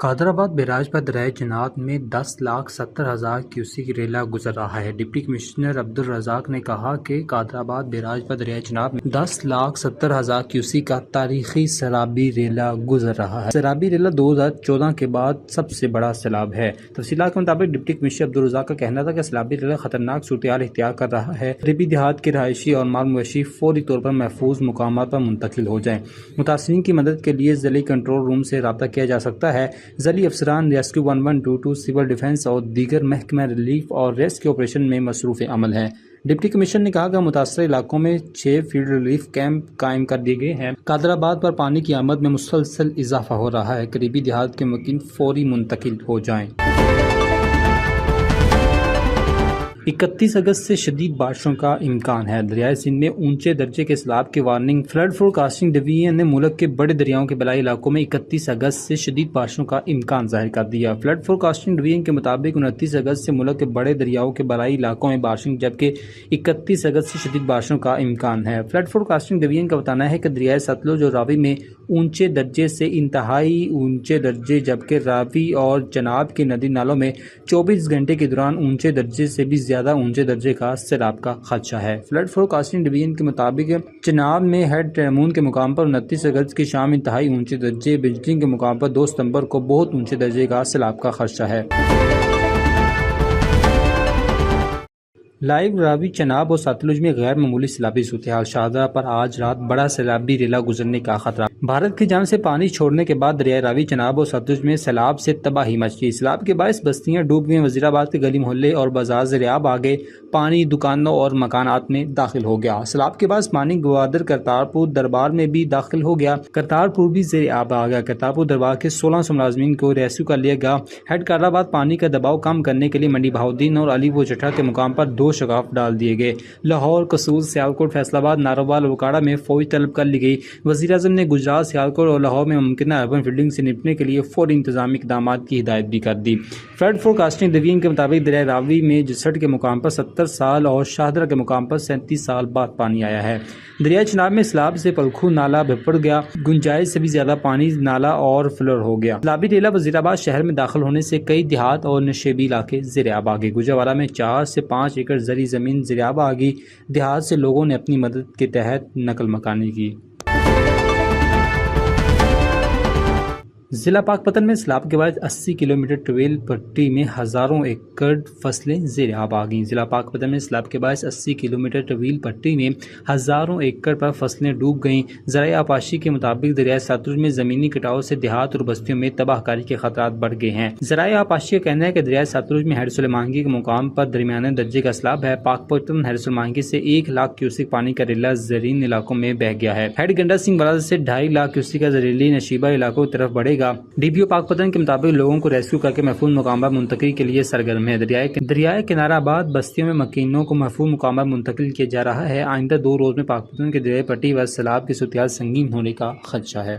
Qadirabad barrage پر دریائے چناب میں 10,70,000 کیوسیک ریلا گزر رہا ہے۔ ڈپٹی کمشنر عبدالرزاق نے کہا کہ قادرآباد بیراج پر دریائے چناب میں 10,70,000 کیوسیک کا تاریخی سیلابی ریلا گزر رہا ہے۔ سیلابی ریلا 2014 کے بعد سب سے بڑا سیلاب ہے۔ تفصیلات کے مطابق ڈپٹی کمشنر عبدالرزاق کا کہنا تھا کہ سیلابی ریلا خطرناک صورتحال اختیار کر رہا ہے۔ قریبی دیہات کے رہائشی اور مال مویشی فوری طور پر محفوظ مقامات پر منتقل ہو جائیں۔ متاثرین کی مدد کے لیے ضلعی کنٹرول روم سے رابطہ کیا جا سکتا ہے۔ ضلعی افسران ریسکیو 1122 سول ڈیفنس اور دیگر محکمہ ریلیف اور ریسکیو آپریشن میں مصروف عمل ہیں۔ ڈپٹی کمشنر نے کہا کہ متاثرہ علاقوں میں 6 فیلڈ ریلیف کیمپ قائم کر دیے گئے ہیں۔ قادرآباد پر پانی کی آمد میں مسلسل اضافہ ہو رہا ہے۔ قریبی دیہات کے مکین فوری منتقل ہو جائیں۔ 31 اگست سے شدید بارشوں کا امکان ہے۔ دریائے سندھ میں اونچے درجے کے سیلاب کی وارننگ۔ فلڈ فورکاسٹنگ ڈویژن نے ملک کے بڑے دریاؤں کے بلائی علاقوں میں 31 اگست سے شدید بارشوں کا امکان ظاہر کر دیا۔ فلڈ فورکاسٹنگ ڈویژن کے مطابق 29 اگست سے ملک کے بڑے دریاؤں کے بلائی علاقوں میں بارشیں، جبکہ 31 اگست سے شدید بارشوں کا امکان ہے۔ فلڈ فورکاسٹنگ ڈویژن کا بتانا ہے کہ دریائے ستلج اور راوی میں اونچے درجے سے انتہائی اونچے درجے، جبکہ راوی اور چناب کے ندی نالوں میں 24 گھنٹے کے دوران اونچے درجے سے بھی زیادہ اونچے درجے کا سیلاب کا خدشہ ہے۔ فلڈ فورکاسٹنگ ڈویژن کے مطابق چناب میں ہیڈ ٹیمون کے مقام پر 29 اگست کی شام انتہائی اونچے درجے، بجلنگ کے مقام پر 2 ستمبر کو بہت اونچے درجے کا سیلاب کا خدشہ ہے۔ لائیو راوی، چناب اور ستلج میں غیر معمولی سیلابی صورتحال۔ شاہدرہ پر آج رات بڑا سیلابی ریلا گزرنے کا خطرہ۔ بھارت کی جانب سے پانی چھوڑنے کے بعد دریائے راوی، چناب اور ستلج میں سیلاب سے تباہی مچ گئی۔ سیلاب کے باعث بستیاں ڈوب گئیں۔ وزیرآباد کے گلی محلے اور بازار زیر آب آ گئے۔ پانی دکانوں اور مکانات میں داخل ہو گیا۔ سیلاب کے باعث پانی گوادر کرتارپور دربار میں بھی داخل ہو گیا۔ کرتارپور بھی زیر آب آ گیا۔ کرتارپور دربار کے 1600 ملازمین کو ریسکیو کر لیا گیا۔ ہیڈ قادرآباد پانی کا دباؤ کم کرنے کے لیے منڈی بہاؤالدین اور علی و چٹھا کے مقام پر 2 شگاف ڈال دیے گئے۔ لاہور، قصور، سیالکوٹ، فیصل آباد، ناروال اور وکاڑا میں فوج طلب کر لی گئی۔ وزیراعظم نے گجرات، سیالکوٹ اور لاہور میں ممکنہ اربن فلڈنگ سے نمٹنے کے لیے فوری انتظامی اقدامات کی ہدایت بھی کر دی۔ فلڈ فورکاسٹنگ ڈویژن کے مطابق دریائے راوی میں 66 کے مقام پر 70 سال اور شاہدرہ کے مقام پر 37 سال بعد پانی آیا ہے۔ دریائے چناب میں سیلاب سے پلکھو نالہ بپڑ گیا۔ گنجائش سے بھی زیادہ پانی نالہ اور فلر ہو گیا۔ سیلابی ریلا وزیرآباد شہر میں داخل ہونے سے کئی دیہات اور نشیبی علاقے زیر آب آ گئے۔ گوجرانوالہ میں 4 سے 5 ایکڑ زرعی زمین زیر آب آ گئی۔ دیہات سے لوگوں نے اپنی مدد کے تحت نقل مکانی کی۔ ضلع پاکپتن میں سیلاب کے بعد 80 کلومیٹر طویل پٹی میں ہزاروں ایکڑ فصلیں زیر آب آ گئیں۔ ضلع پاکپتن میں سیلاب کے باعث 80 کلومیٹر طویل پٹی میں ہزاروں ایکڑ پر فصلیں ڈوب گئیں۔ ذرائع آبپاشی کے مطابق دریائے ستلج میں زمینی کٹاؤ سے دیہات اور بستیوں میں تباہ کاری کے خطرات بڑھ گئے ہیں۔ ذرائع آبپاشی کا کہنا ہے کہ دریائے ستلج میں ہیڈ سلیمانگی کے مقام پر درمیانے درجے کا سیلاب ہے۔ پاکپتن ہیڈ سلیمانگی سے 1 لاکھ کیوسیک پانی کا ریلا زیرین علاقوں میں بہہ گیا ہے۔ ہیڈ گنڈا سنگھ بلازر سے 2.5 لاکھ کیوسیک کا ریلی نشیبہ علاقوں کی طرف بڑھے گا۔ ڈی پی او پاکپتن کے مطابق لوگوں کو ریسکیو کر کے محفوظ مقامات منتقل کے لیے سرگرم ہے۔ دریائے کنارہ آباد بستیوں میں مکینوں کو محفوظ مقامات منتقل کیا جا رہا ہے۔ آئندہ 2 روز میں پاکپتن کے دریائے پٹی و سیلاب کی صورتحال سنگین ہونے کا خدشہ ہے۔